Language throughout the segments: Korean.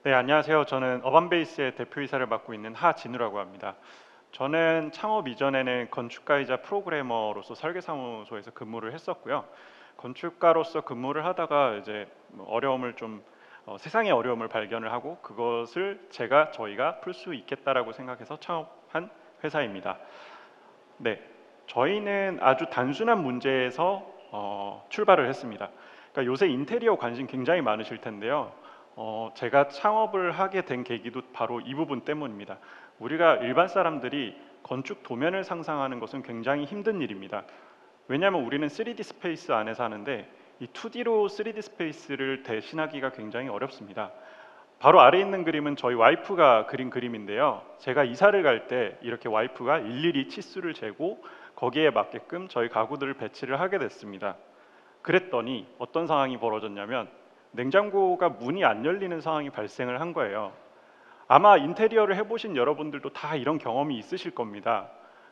네, 안녕하세요. 저는 어반베이스의 대표이사를 맡고 있는 하진우라고 합니다. 저는 창업 이전에는 건축가이자 프로그래머로서 설계사무소에서 근무를 했었고요. 건축가로서 근무를 하다가 이제 어려움을 좀 세상의 어려움을 발견을 하고 그것을 저희가 풀 수 있겠다라고 생각해서 창업한 회사입니다. 네, 저희는 아주 단순한 문제에서 출발을 했습니다. 그러니까 요새 인테리어 관심 굉장히 많으실 텐데요. 제가 창업을 하게 된 계기도 바로 이 부분 때문입니다. 우리가 일반 사람들이 건축 도면을 상상하는 것은 굉장히 힘든 일입니다. 왜냐하면 우리는 3D 스페이스 안에 사는데 이 2D로 3D 스페이스를 대신하기가 굉장히 어렵습니다. 바로 아래 있는 그림은 저희 와이프가 그린 그림인데요. 제가 이사를 갈 때 이렇게 와이프가 일일이 치수를 재고 거기에 맞게끔 저희 가구들을 배치를 하게 됐습니다. 그랬더니 어떤 상황이 벌어졌냐면 냉장고가 문이 안 열리는 상황이 발생을 한 거예요. 아마 인테리어를 해보신 여러분들도 다 이런 경험이 있으실 겁니다.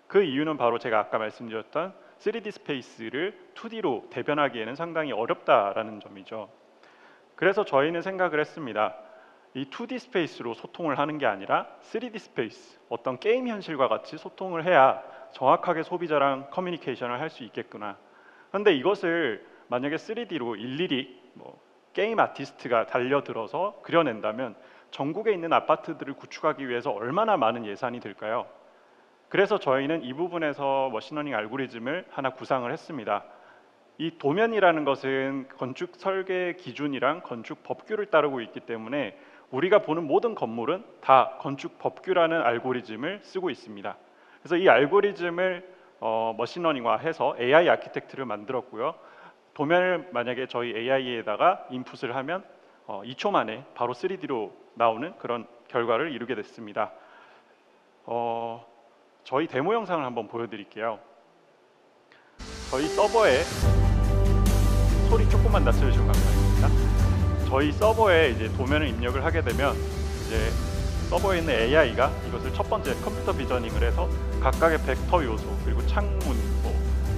그 이유는 바로 제가 아까 말씀드렸던 3D 스페이스를 2D로 대변하기에는 상당히 어렵다라는 점이죠. 그래서 저희는 생각을 했습니다. 이 2D 스페이스로 소통을 하는 게 아니라 3D 스페이스, 어떤 게임 현실과 같이 소통을 해야 정확하게 소비자랑 커뮤니케이션을 할 수 있겠구나. 그런데 이것을 만약에 3D로 일일이 게임 아티스트가 달려들어서 그려낸다면 전국에 있는 아파트들을 구축하기 위해서 얼마나 많은 예산이 들까요? 그래서 저희는 이 부분에서 머신러닝 알고리즘을 하나 구상을 했습니다. 이 도면이라는 것은 건축 설계 기준이랑 건축 법규를 따르고 있기 때문에 우리가 보는 모든 건물은 다 건축 법규라는 알고리즘을 쓰고 있습니다. 그래서 이 알고리즘을 머신러닝화해서 AI 아키텍트를 만들었고요. 도면을 만약에 저희 AI에다가 인풋을 하면 2초 만에 바로 3D로 나오는 그런 결과를 이루게 됐습니다. 저희 데모 영상을 한번 보여드릴게요. 저희 서버에 소리 조금만 낮춰주시면 감사하겠습니다. 저희 서버에 이제 도면을 입력을 하게 되면 이제 서버에 있는 AI가 이것을 첫 번째 컴퓨터 비저닝을 해서 각각의 벡터 요소 그리고 창문,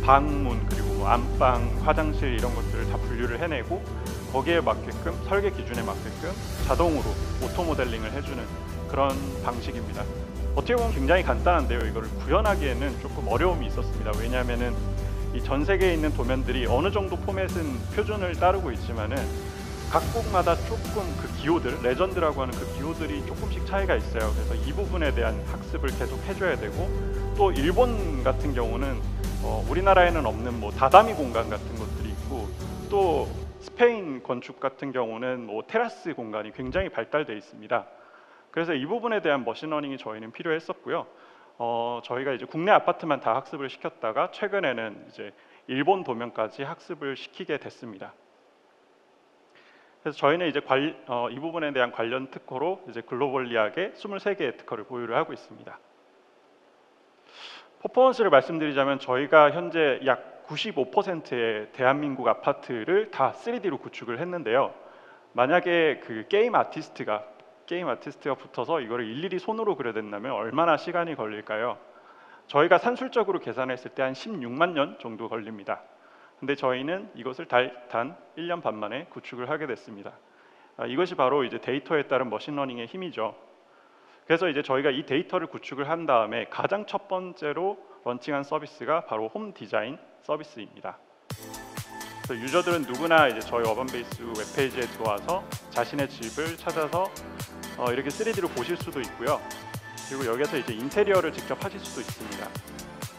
방문 그리고 안방, 화장실 이런 것들을 다 분류를 해내고 거기에 맞게끔 설계 기준에 맞게끔 자동으로 오토 모델링을 해주는 그런 방식입니다. 어떻게 보면 굉장히 간단한데요. 이거를 구현하기에는 조금 어려움이 있었습니다. 왜냐하면은 이 전 세계에 있는 도면들이 어느 정도 포맷은 표준을 따르고 있지만은 각국마다 조금 그 기호들, 레전드라고 하는 그 기호들이 조금씩 차이가 있어요. 그래서 이 부분에 대한 학습을 계속 해줘야 되고 또 일본 같은 경우는 우리나라에는 없는 다다미 공간 같은 것들이 있고 또 스페인 건축 같은 경우는 테라스 공간이 굉장히 발달되어 있습니다. 그래서 이 부분에 대한 머신러닝이 저희는 필요했었고요. 저희가 이제 국내 아파트만 다 학습을 시켰다가 최근에는 이제 일본 도면까지 학습을 시키게 됐습니다. 그래서 저희는 이제 이 부분에 대한 관련 특허로 이제 글로벌리하게 23개의 특허를 보유를 하고 있습니다. 퍼포먼스를 말씀드리자면 저희가 현재 약 95%의 대한민국 아파트를 다 3D로 구축을 했는데요. 만약에 그 게임 아티스트가 붙어서 이거를 일일이 손으로 그려낸다면 얼마나 시간이 걸릴까요? 저희가 산술적으로 계산했을 때 한 16만 년 정도 걸립니다. 근데 저희는 이것을 단 1년 반 만에 구축을 하게 됐습니다. 이것이 바로 이제 데이터에 따른 머신러닝의 힘이죠. 그래서 이제 저희가 이 데이터를 구축을 한 다음에 가장 첫 번째로 런칭한 서비스가 바로 홈 디자인 서비스입니다. 그래서 유저들은 누구나 이제 저희 어반베이스 웹페이지에 들어와서 자신의 집을 찾아서 이렇게 3D로 보실 수도 있고요. 그리고 여기서 이제 인테리어를 직접 하실 수도 있습니다.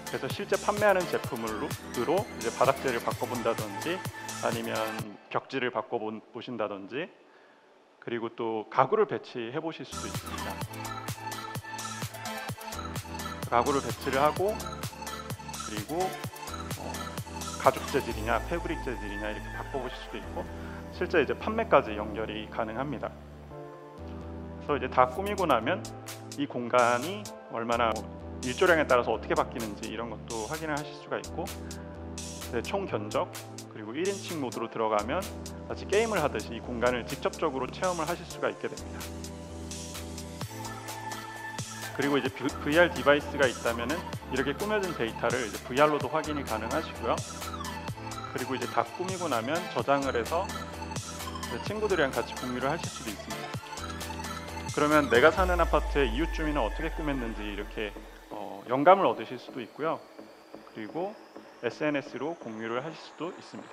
그래서 실제 판매하는 제품으로 이제 바닥재를 바꿔본다든지 아니면 벽지를 바꿔보신다든지 그리고 또 가구를 배치해 보실 수도 있습니다. 가구를 배치를 하고 그리고 가죽 재질이냐 패브릭 재질이냐 이렇게 바꿔보실 수도 있고 실제 이제 판매까지 연결이 가능합니다. 그래서 이제 다 꾸미고 나면 이 공간이 얼마나 일조량에 따라서 어떻게 바뀌는지 이런 것도 확인을 하실 수가 있고 총 견적 그리고 1인칭 모드로 들어가면 마치 게임을 하듯이 이 공간을 직접적으로 체험을 하실 수가 있게 됩니다. 그리고 이제 VR 디바이스가 있다면은 이렇게 꾸며진 데이터를 이제 VR로도 확인이 가능하시고요. 그리고 이제 다 꾸미고 나면 저장을 해서 친구들이랑 같이 공유를 하실 수도 있습니다. 그러면 내가 사는 아파트의 이웃 주민은 어떻게 꾸몄는지 이렇게 영감을 얻으실 수도 있고요. 그리고 SNS로 공유를 하실 수도 있습니다.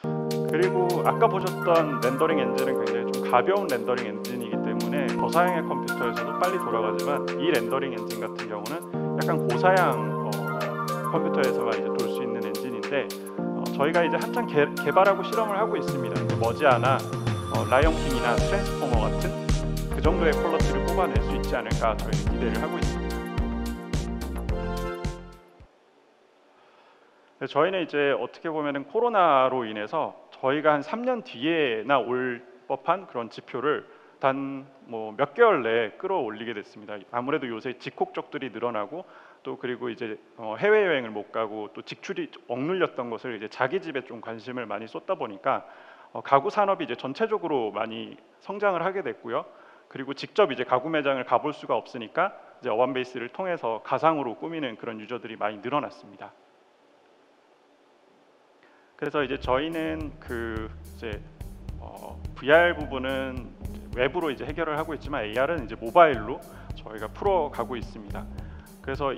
네. 그리고 아까 보셨던 렌더링 엔진은 굉장히 좀 가벼운 렌더링 엔진이기 때문에 저사양의 컴퓨터에서도 빨리 돌아가지만 이 렌더링 엔진 같은 경우는 약간 고사양 컴퓨터에서만 이제 돌 수 있는 엔진인데 저희가 이제 한창 개발하고 실험을 하고 있습니다. 이제 머지않아 라이온킹이나 트랜스포머 같은 그 정도의 퀄러티를 뽑아낼 수 있지 않을까 저희는 기대를 하고 있습니다. 저희는 이제 어떻게 보면은 코로나로 인해서 저희가 한 3년 뒤에나 올 법한 그런 지표를 단 뭐 몇 개월 내에 끌어올리게 됐습니다. 아무래도 요새 직콕적들이 늘어나고 또 그리고 이제 해외 여행을 못 가고 또 직출이 억눌렸던 것을 이제 자기 집에 좀 관심을 많이 쏟다 보니까 가구 산업이 이제 전체적으로 많이 성장을 하게 됐고요. 그리고 직접 이제 가구 매장을 가볼 수가 없으니까 이제 어반베이스를 통해서 가상으로 꾸미는 그런 유저들이 많이 늘어났습니다. 그래서 이제 저희는 그 이제 VR 부분은 웹으로 이제 해결을 하고 있지만 AR은 이제 모바일로 저희가 풀어가고 있습니다. 그래서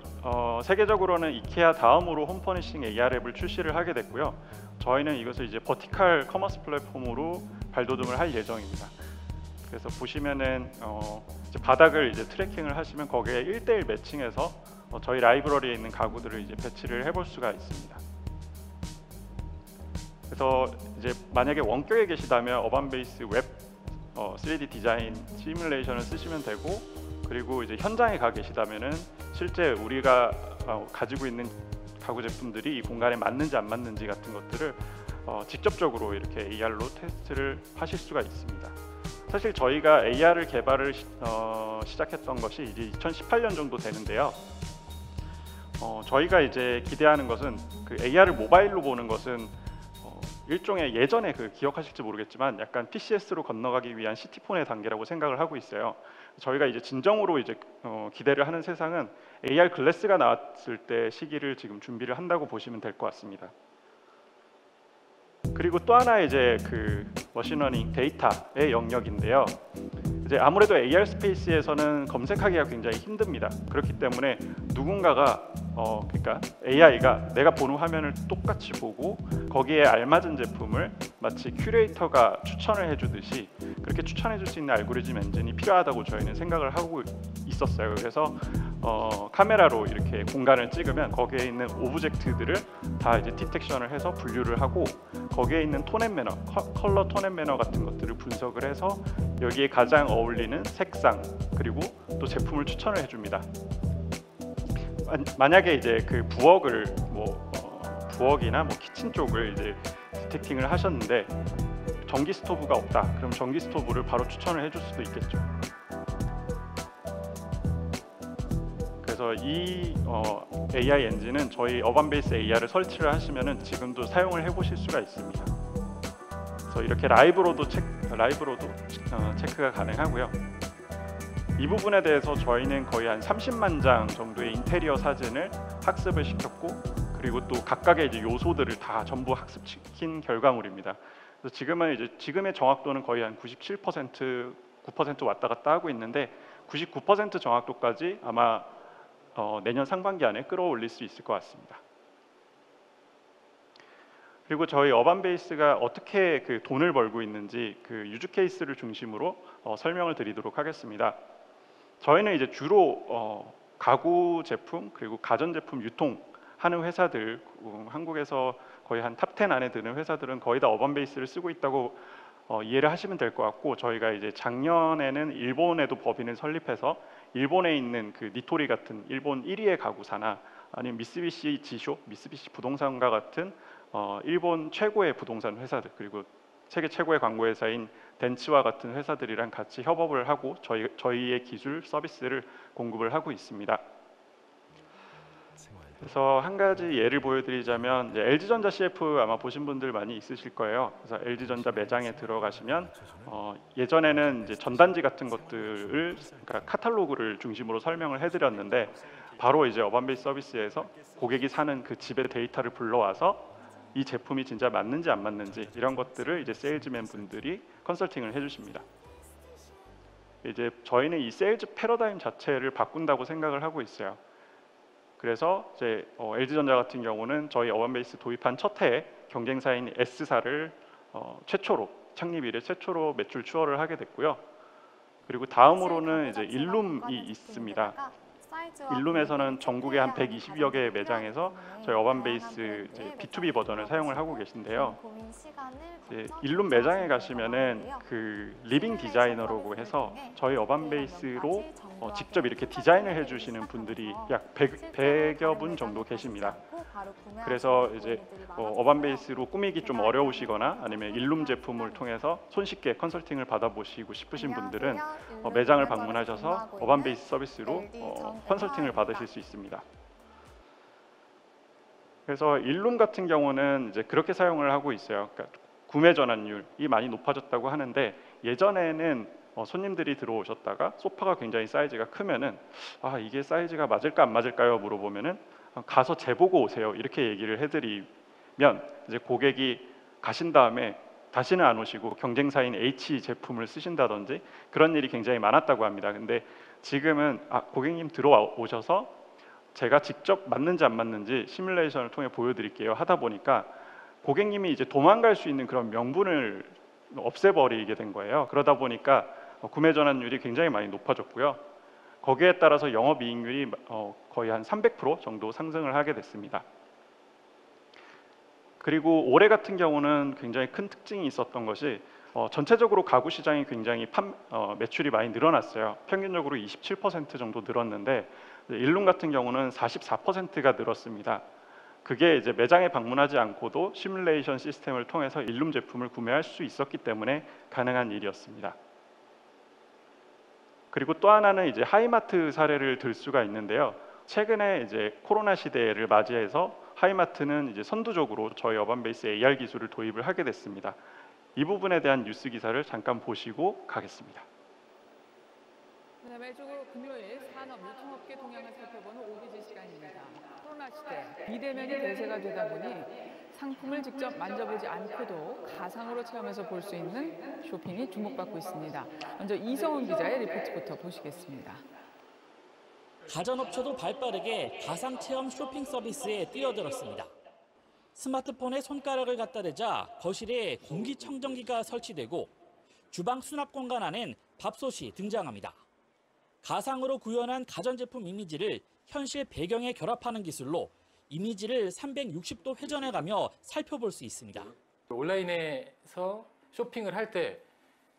세계적으로는 이케아 다음으로 홈퍼니싱 AR 앱을 출시를 하게 됐고요. 저희는 이것을 이제 버티컬 커머스 플랫폼으로 발돋움을 할 예정입니다. 그래서 보시면은 이제 바닥을 이제 트래킹을 하시면 거기에 1:1 매칭해서 저희 라이브러리에 있는 가구들을 이제 배치를 해볼 수가 있습니다. 그래서 이제 만약에 원격에 계시다면 어반베이스 웹 3D 디자인 시뮬레이션을 쓰시면 되고, 그리고 이제 현장에 가 계시다면은 실제 우리가 가지고 있는 가구 제품들이 이 공간에 맞는지 안 맞는지 같은 것들을 직접적으로 이렇게 AR로 테스트를 하실 수가 있습니다. 사실 저희가 AR을 개발을 시작했던 것이 이제 2018년 정도 되는데요. 저희가 이제 기대하는 것은 그 AR을 모바일로 보는 것은 일종의 예전에 그 기억하실지 모르겠지만 약간 PCS로 건너가기 위한 시티폰의 단계라고 생각을 하고 있어요. 저희가 이제 진정으로 이제 기대를 하는 세상은 AR 글래스가 나왔을 때 시기를 지금 준비를 한다고 보시면 될 것 같습니다. 그리고 또 하나 이제 그 머신러닝 데이터의 영역인데요. 이제 아무래도 AR 스페이스에서는 검색하기가 굉장히 힘듭니다. 그렇기 때문에 누군가가 그러니까 AI가 내가 보는 화면을 똑같이 보고 거기에 알맞은 제품을 마치 큐레이터가 추천을 해주듯이 그렇게 추천해줄 수 있는 알고리즘 엔진이 필요하다고 저희는 생각을 하고 있었어요. 그래서 카메라로 이렇게 공간을 찍으면 거기에 있는 오브젝트들을 다 이제 디텍션을 해서 분류를 하고 거기에 있는 톤 앤 매너, 컬러 톤 앤 매너 같은 것들을 분석을 해서 여기에 가장 어울리는 색상 그리고 또 제품을 추천을 해줍니다. 만약에 이제 그 부엌을 부엌이나 키친 쪽을 이제 디텍팅을 하셨는데 전기 스토브가 없다. 그럼 전기 스토브를 바로 추천을 해줄 수도 있겠죠. 그래서 이 AI 엔진은 저희 어반베이스 AR을 설치를 하시면은 지금도 사용을 해보실 수가 있습니다. 그래서 이렇게 라이브로도 체크가 가능하고요. 이 부분에 대해서 저희는 거의 한 30만 장 정도의 인테리어 사진을 학습을 시켰고, 그리고 또 각각의 이제 요소들을 다 전부 학습시킨 결과물입니다. 그래서 지금의 정확도는 거의 한 97%, 9% 왔다 갔다 하고 있는데 99% 정확도까지 아마 내년 상반기 안에 끌어올릴 수 있을 것 같습니다. 그리고 저희 어반베이스가 어떻게 그 돈을 벌고 있는지 그 유즈 케이스를 중심으로 설명을 드리도록 하겠습니다. 저희는 이제 주로 가구 제품 그리고 가전 제품 유통하는 회사들, 한국에서 거의 한 탑 10 안에 드는 회사들은 거의 다 어반베이스를 쓰고 있다고 이해를 하시면 될 것 같고, 저희가 이제 작년에는 일본에도 법인을 설립해서 일본에 있는 그 니토리 같은 일본 1위의 가구사나 아니면 미쓰비시 지쇼, 미쓰비시 부동산과 같은 일본 최고의 부동산 회사들, 그리고 세계 최고의 광고 회사인 덴츠와 같은 회사들이랑 같이 협업을 하고 저희의 기술 서비스를 공급을 하고 있습니다. 그래서 한 가지 예를 보여드리자면 LG전자 CF 아마 보신 분들 많이 있으실 거예요. 그래서 LG전자 매장에 들어가시면 예전에는 이제 전단지 같은 것들을 그러니까 카탈로그를 중심으로 설명을 해드렸는데 바로 이제 어반베이스 서비스에서 고객이 사는 그 집의 데이터를 불러와서 이 제품이 진짜 맞는지 안 맞는지 이런 것들을 이제 세일즈맨 분들이 컨설팅을 해주십니다. 이제 저희는 이 세일즈 패러다임 자체를 바꾼다고 생각을 하고 있어요. 그래서 이제 LG전자 같은 경우는 저희 어반베이스 도입한 첫 해에 경쟁사인 S사를 최초로 창립 이래 최초로 매출 추월을 하게 됐고요. 그리고 다음으로는 이제 일룸이 있습니다. 일룸에서는 전국에 한 120여 개의 매장에서 저희 어반베이스 B2B 버전을 사용을 하고 계신데요. 일룸 매장에 가시면은 그 리빙 디자이너라고 해서 저희 어반베이스로 직접 이렇게 디자인을 해주시는 분들이 약 100여 분 정도 계십니다. 그래서 이제 어반베이스로 꾸미기 좀 어려우시거나 아니면 일룸 제품을 통해서 손쉽게 컨설팅을 받아보시고 싶으신 분들은 매장을 방문하셔서 어반베이스 서비스로 컨설팅을 받으실 수 있습니다. 그래서 일룸 같은 경우는 이제 그렇게 사용을 하고 있어요. 그러니까 구매 전환율이 많이 높아졌다고 하는데 예전에는 손님들이 들어오셨다가 소파가 굉장히 사이즈가 크면은 이게 사이즈가 맞을까 안 맞을까요? 물어보면은 가서 재보고 오세요. 이렇게 얘기를 해드리면 이제 고객이 가신 다음에 다시는 안 오시고 경쟁사인 H 제품을 쓰신다든지 그런 일이 굉장히 많았다고 합니다. 근데 지금은 고객님 들어오셔서 제가 직접 맞는지 안 맞는지 시뮬레이션을 통해 보여드릴게요 하다 보니까 고객님이 이제 도망갈 수 있는 그런 명분을 없애버리게 된 거예요. 그러다 보니까 구매 전환율이 굉장히 많이 높아졌고요. 거기에 따라서 영업이익률이 거의 한 300% 정도 상승을 하게 됐습니다. 그리고 올해 같은 경우는 굉장히 큰 특징이 있었던 것이 전체적으로 가구 시장이 굉장히 매출이 많이 늘어났어요. 평균적으로 27% 정도 늘었는데 일룸 같은 경우는 44%가 늘었습니다. 그게 이제 매장에 방문하지 않고도 시뮬레이션 시스템을 통해서 일룸 제품을 구매할 수 있었기 때문에 가능한 일이었습니다. 그리고 또 하나는 이제 하이마트 사례를 들 수가 있는데요. 최근에 이제 코로나 시대를 맞이해서 하이마트는 이제 선두적으로 저희 어반베이스 AR 기술을 도입을 하게 됐습니다. 이 부분에 대한 뉴스 기사를 잠깐 보시고 가겠습니다. 매주 금요일 산업 유통업계 동향을 살펴보는 오비지 시간입니다. 코로나 시대 비대면이 대세가 되다 보니 상품을 직접 만져보지 않고도 가상으로 체험해서 볼 수 있는 쇼핑이 주목받고 있습니다. 먼저 이성훈 기자의 리포트부터 보시겠습니다. 가전업체도 발빠르게 가상 체험 쇼핑 서비스에 뛰어들었습니다. 스마트폰에 손가락을 갖다 대자 거실에 공기청정기가 설치되고 주방 수납 공간 안엔 밥솥이 등장합니다. 가상으로 구현한 가전제품 이미지를 현실 배경에 결합하는 기술로 이미지를 360도 회전해가며 살펴볼 수 있습니다. 온라인에서 쇼핑을 할 때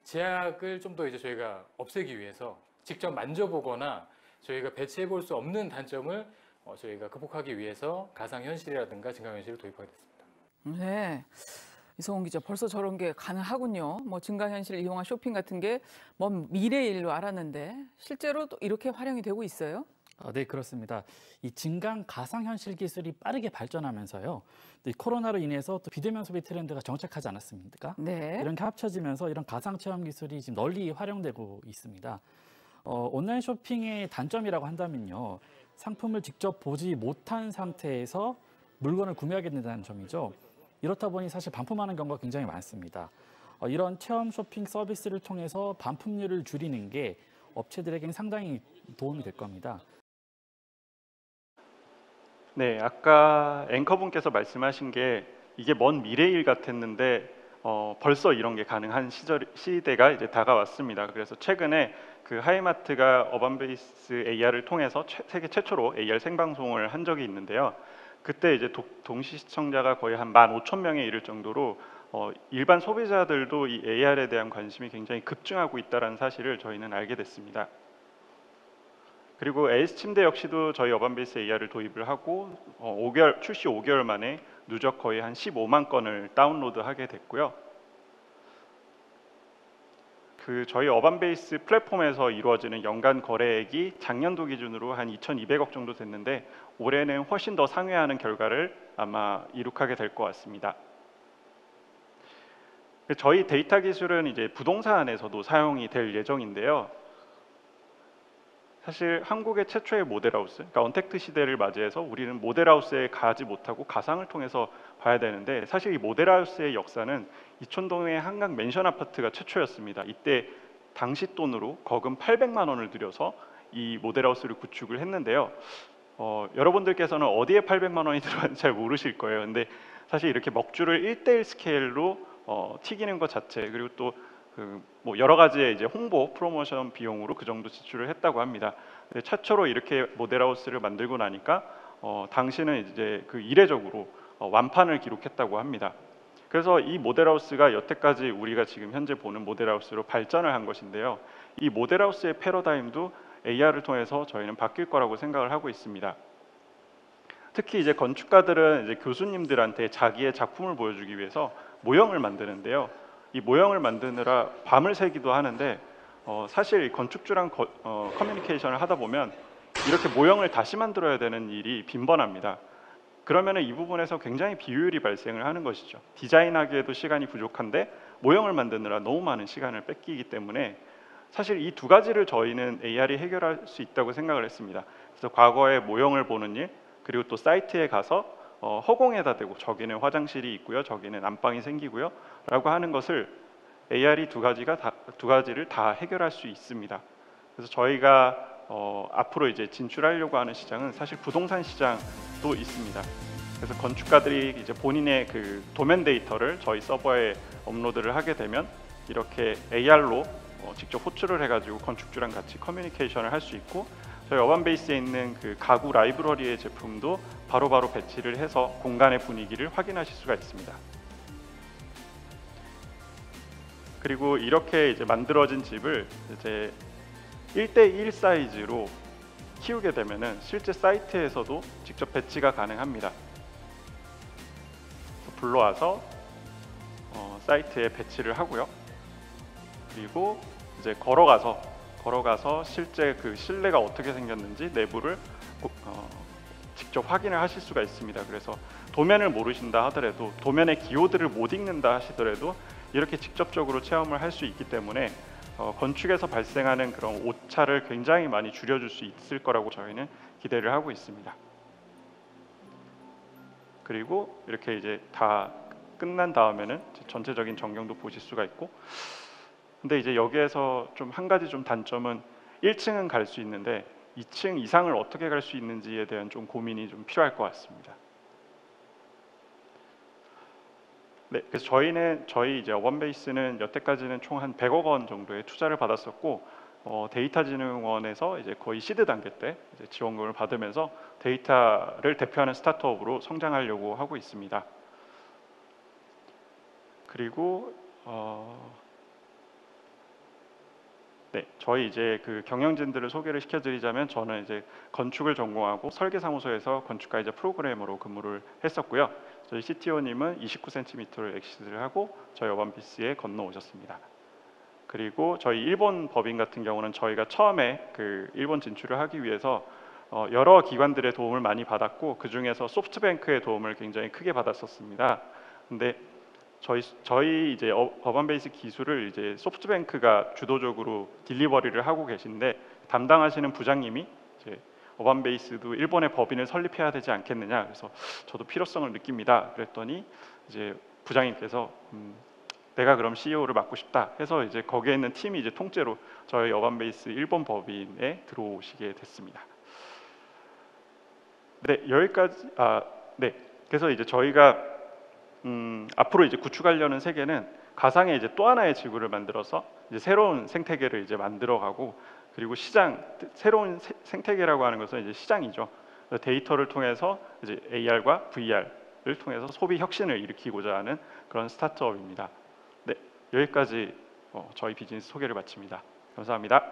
제약을 좀 더 이제 저희가 없애기 위해서 직접 만져보거나 저희가 배치해 볼 수 없는 단점을 저희가 극복하기 위해서 가상현실이라든가 증강현실을 도입하게 됐습니다. 네, 이성훈 기자 벌써 저런 게 가능하군요. 뭐 증강현실을 이용한 쇼핑 같은 게 먼 미래의 일로 알았는데 실제로 또 이렇게 활용이 되고 있어요? 네, 그렇습니다. 이 증강 가상현실 기술이 빠르게 발전하면서요. 이 코로나로 인해서 또 비대면 소비 트렌드가 정착하지 않았습니까? 네. 이런 게 합쳐지면서 이런 가상 체험 기술이 지금 널리 활용되고 있습니다. 온라인 쇼핑의 단점이라고 한다면요. 상품을 직접 보지 못한 상태에서 물건을 구매하게 된다는 점이죠. 이렇다 보니 사실 반품하는 경우가 굉장히 많습니다. 이런 체험 쇼핑 서비스를 통해서 반품률을 줄이는 게 업체들에게는 상당히 도움이 될 겁니다. 네, 아까 앵커분께서 말씀하신 게 이게 먼 미래일 같았는데 벌써 이런 게 가능한 시대가 이제 다가왔습니다. 그래서 최근에 그 하이마트가 어반베이스 AR을 통해서 세계 최초로 AR 생방송을 한 적이 있는데요. 그때 이제 동시 시청자가 거의 한 15,000명에 이를 정도로 일반 소비자들도 이 AR에 대한 관심이 굉장히 급증하고 있다는 사실을 저희는 알게 됐습니다. 그리고 에이스침대 역시도 저희 어반베이스 AR을 도입을 하고 출시 5개월 만에 누적 거의 한 15만 건을 다운로드하게 됐고요. 그 저희 어반베이스 플랫폼에서 이루어지는 연간 거래액이 작년도 기준으로 한 2,200억 정도 됐는데 올해는 훨씬 더 상회하는 결과를 아마 이룩하게 될 것 같습니다. 저희 데이터 기술은 이제 부동산에서도 사용이 될 예정인데요. 사실 한국의 최초의 모델하우스, 그러니까 언택트 시대를 맞이해서 우리는 모델하우스에 가지 못하고 가상을 통해서 봐야 되는데, 사실 이 모델하우스의 역사는 이촌동의 한강 맨션 아파트가 최초였습니다. 이때 당시 돈으로 거금 800만 원을 들여서 이 모델하우스를 구축을 했는데요. 여러분들께서는 어디에 800만 원이 들어갔는지 잘 모르실 거예요. 근데 사실 이렇게 먹줄을 1대1 스케일로 튀기는 것 자체, 그리고 또 뭐 여러 가지의 이제 홍보 프로모션 비용으로 그 정도 지출을 했다고 합니다. 근데 최초로 이렇게 모델하우스를 만들고 나니까 당시는 이제 그 이례적으로 완판을 기록했다고 합니다. 그래서 이 모델하우스가 여태까지 우리가 지금 현재 보는 모델하우스로 발전을 한 것인데요. 이 모델하우스의 패러다임도 AR을 통해서 저희는 바뀔 거라고 생각을 하고 있습니다. 특히 이제 건축가들은 이제 교수님들한테 자기의 작품을 보여주기 위해서 모형을 만드는데요. 이 모형을 만드느라 밤을 새기도 하는데, 사실 건축주랑 커뮤니케이션을 하다 보면 이렇게 모형을 다시 만들어야 되는 일이 빈번합니다. 그러면 이 부분에서 굉장히 비효율이 발생을 하는 것이죠. 디자인하기에도 시간이 부족한데 모형을 만드느라 너무 많은 시간을 뺏기기 때문에 사실 이 두 가지를 저희는 AR이 해결할 수 있다고 생각을 했습니다. 그래서 과거에 모형을 보는 일, 그리고 또 사이트에 가서 허공에다 대고 저기는 화장실이 있고요, 저기는 안방이 생기고요 라고 하는 것을 AR이 두 가지를 다 해결할 수 있습니다. 그래서 저희가 앞으로 이제 진출하려고 하는 시장은 사실 부동산 시장도 있습니다. 그래서 건축가들이 이제 본인의 그 도면 데이터를 저희 서버에 업로드를 하게 되면 이렇게 AR로 직접 호출을 해가지고 건축주랑 같이 커뮤니케이션을 할 수 있고, 저희 어반베이스에 있는 그 가구 라이브러리의 제품도 바로바로 배치를 해서 공간의 분위기를 확인하실 수가 있습니다. 그리고 이렇게 이제 만들어진 집을 이제 1대1 사이즈로 키우게 되면은 실제 사이트에서도 직접 배치가 가능합니다. 불러와서 사이트에 배치를 하고요. 그리고 이제 걸어가서 실제 그 실내가 어떻게 생겼는지 내부를 직접 확인을 하실 수가 있습니다. 그래서 도면을 모르신다 하더라도, 도면의 기호들을 못 읽는다 하시더라도 이렇게 직접적으로 체험을 할 수 있기 때문에 건축에서 발생하는 그런 오차를 굉장히 많이 줄여줄 수 있을 거라고 저희는 기대를 하고 있습니다. 그리고 이렇게 이제 다 끝난 다음에는 전체적인 전경도 보실 수가 있고, 근데 이제 여기에서 좀 한 가지 좀 단점은 1층은 갈 수 있는데 2층 이상을 어떻게 갈 수 있는지에 대한 좀 고민이 좀 필요할 것 같습니다. 네, 그래서 저희 이제 어반베이스는 여태까지는 총 한 100억 원 정도의 투자를 받았었고, 데이터진흥원에서 이제 거의 시드 단계 때 이제 지원금을 받으면서 데이터를 대표하는 스타트업으로 성장하려고 하고 있습니다. 그리고 네, 저희 이제 그 경영진들을 소개를 시켜드리자면, 저는 이제 건축을 전공하고 설계사무소에서 건축가이자 프로그래머로 근무를 했었고요. 저희 CTO님은 29cm를 엑시드를 하고 저희 어반베이스에 건너오셨습니다. 그리고 저희 일본 법인 같은 경우는 저희가 처음에 그 일본 진출을 하기 위해서 여러 기관들의 도움을 많이 받았고, 그 중에서 소프트뱅크의 도움을 굉장히 크게 받았었습니다. 근데 저희 이제 어반베이스 기술을 이제 소프트뱅크가 주도적으로 딜리버리를 하고 계신데, 담당하시는 부장님이 이제 어반베이스도 일본의 법인을 설립해야 되지 않겠느냐, 그래서 저도 필요성을 느낍니다. 그랬더니 이제 부장님께서 내가 그럼 CEO를 맡고 싶다 해서 이제 거기에 있는 팀이 이제 통째로 저희 어반베이스 일본 법인에 들어오시게 됐습니다. 네, 여기까지. 네, 그래서 이제 저희가 앞으로 이제 구축하려는 세계는 가상의 이제 또 하나의 지구를 만들어서 이제 새로운 생태계를 이제 만들어가고, 그리고 새로운 생태계라고 하는 것은 이제 시장이죠. 데이터를 통해서 이제 AR과 VR을 통해서 소비 혁신을 일으키고자 하는 그런 스타트업입니다. 네, 여기까지 저희 비즈니스 소개를 마칩니다. 감사합니다.